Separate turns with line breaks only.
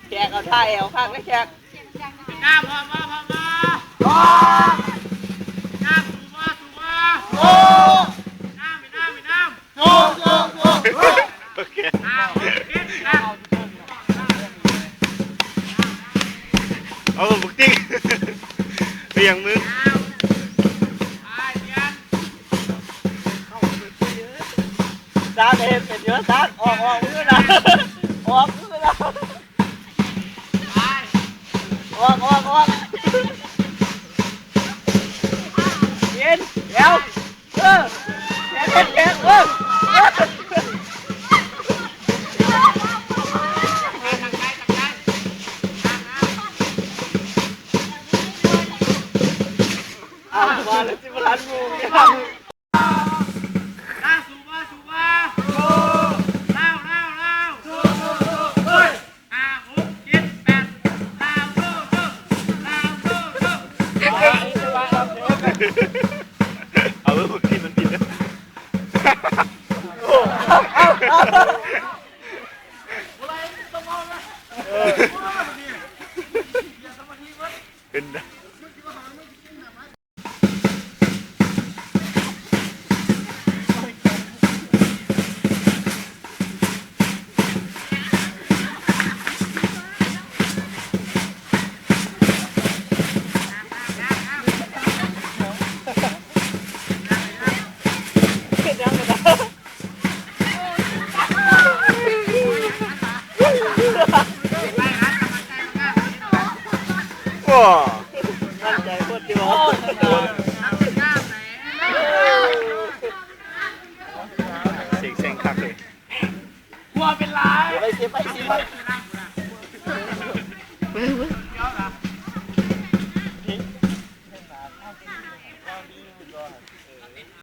แขกเอาท่าแอวข้างนะแขก
น้ำพอ
โอ้
น้ำสูบ
โอ้
น้ำ
โอ้โอ้โอ้
โอเคเอาบุกติ๊กไปอย่างมึง
ซาเด็ดเป็นเยอะซาออกมือนะออกมือนะออกเย็นเดี๋ยวแขกเอามาแล้วจิบลันงูเนี่ย
น้ำสูบเล่า
เอาบุกติ๊กมันผิดนะเป็นว้า
มั่นใจโคตรดีวะ
เซ็งคักเลย
หัวเป็นลาย
ไป